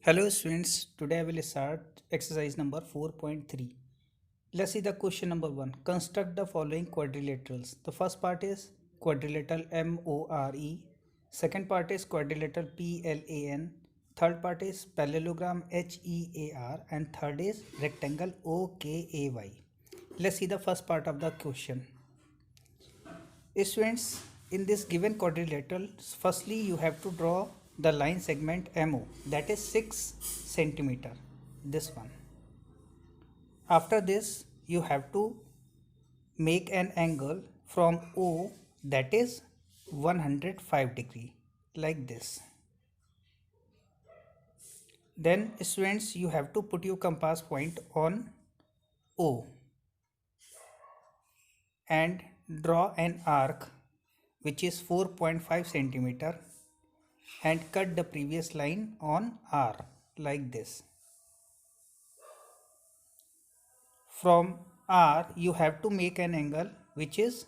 Hello students, today I will start exercise number 4.3. Let's see the question number 1. Construct the following quadrilaterals. The first part is quadrilateral MORE, second part is quadrilateral PLAN, third part is parallelogram HEAR, and third is rectangle OKAY. Let's see the first part of the question. Students, in this given quadrilateral, firstly you have to draw the line segment MO, that is 6 centimeter, this one. After this you have to make an angle from O, that is 105 degree, like this. Then students, you have to put your compass point on O and draw an arc which is 4.5 centimeter and cut the previous line on R, like this. From R you have to make an angle which is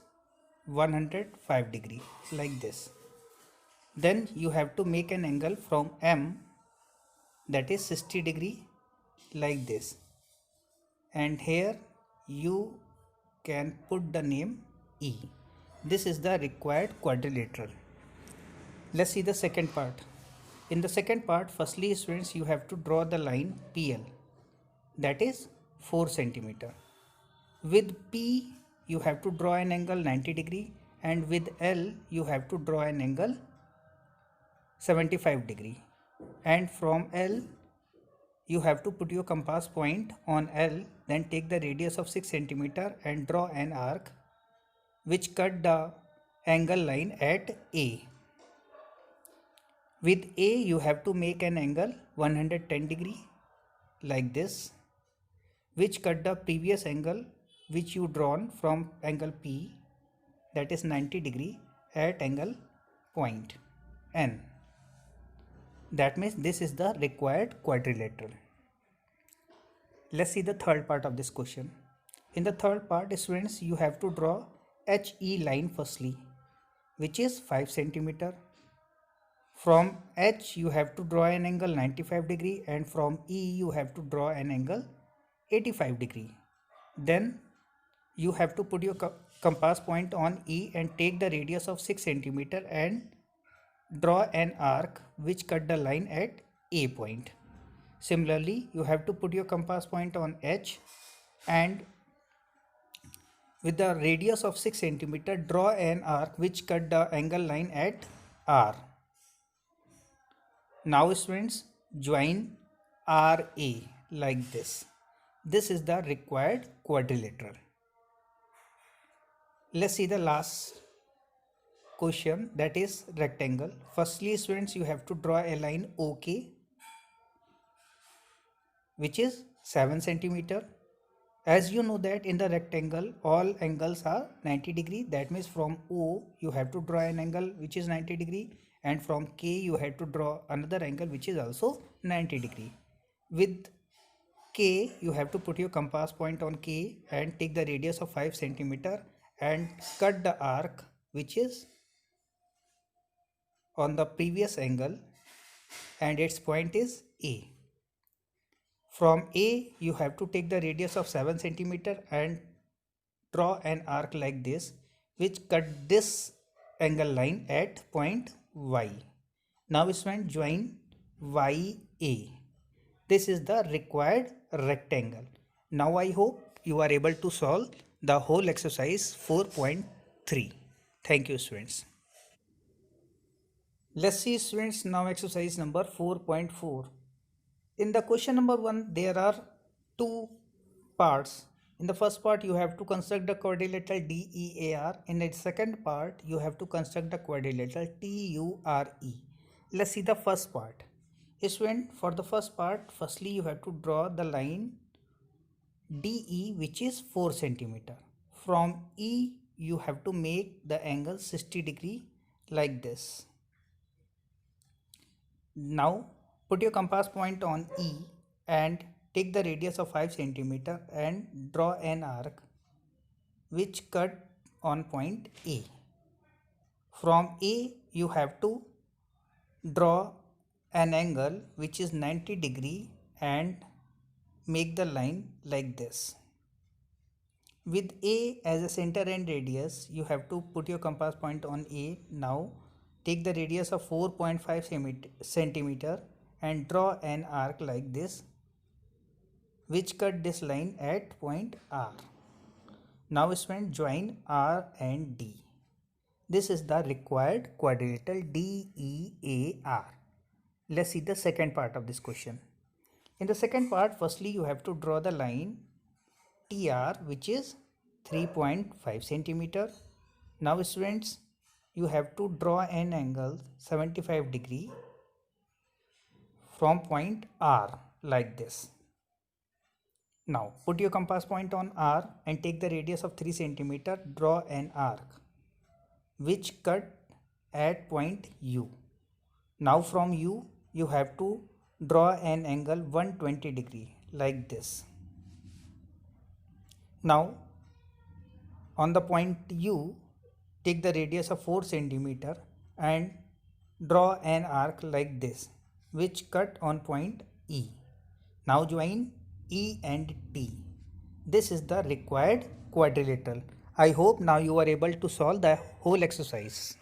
105 degree, like this. Then you have to make an angle from M, that is 60 degree, like this. And here you can put the name E. This is the required quadrilateral. Let's see the second part. In the second part, firstly students, you have to draw the line PL, that is 4 centimeter. With P you have to draw an angle 90 degree, and with L you have to draw an angle 75 degree. And from L you have to put your compass point on L, then take the radius of 6 centimeter and draw an arc which cut the angle line at A. With A you have to make an angle 110 degree, like this, which cut the previous angle which you drawn from angle P, that is 90 degree, at angle point N. That means this is the required quadrilateral. Let's see the third part of this question. In the third part, students, you have to draw HE line firstly, which is 5 centimeter. From H you have to draw an angle 95 degree, and from E you have to draw an angle 85 degree. Then you have to put your compass point on E and take the radius of 6 centimeter and draw an arc which cut the line at A point. Similarly, you have to put your compass point on H and with the radius of 6 centimeter draw an arc which cut the angle line at R. Now students, join RA, like this. This is the required quadrilateral. Let's see the last question, that is rectangle. Firstly students, you have to draw a line OK which is 7 centimeter. As you know that in the rectangle all angles are 90 degree, that means from O you have to draw an angle which is 90 degree, and from K you have to draw another angle which is also 90 degree. With K you have to put your compass point on K and take the radius of 5 centimeter and cut the arc which is on the previous angle, and its point is A. From A you have to take the radius of 7 centimeter and draw an arc like this which cut this angle line at point Y. Now student, join YA. This is the required rectangle. Now I hope you are able to solve the whole exercise 4.3. Thank you students. Let's see students now exercise number 4.4. In the question number 1 there are two parts. In the first part you have to construct the quadrilateral DEAR. In the second part you have to construct the quadrilateral TURE. Let's see the first part. Student, for the first part, firstly you have to draw the line DE which is 4 centimeter. From E you have to make the angle 60 degree, like this. Now put your compass point on E and take the radius of 5 centimeter and draw an arc which cut on point A. From A you have to draw an angle which is 90 degree and make the line like this. With A as a center and radius, you have to put your compass point on A. Now take the radius of 4.5 centimeter and draw an arc like this, which cut this line at point R. Now students, join R and D. This is the required quadrilateral DEAR. Let's see the second part of this question. In the second part, firstly you have to draw the line TR, which is 3.5 centimeter. Now students, you have to draw an angle 75 degree from point R like this. Now put your compass point on R and take the radius of 3 centimeter. Draw an arc which cut at point U. Now from U you have to draw an angle 120 degree like this. Now on the point U, take the radius of 4 centimeter and draw an arc like this, which cut on point E. Now join E and T. This is the required quadrilateral. I hope now you are able to solve the whole exercise.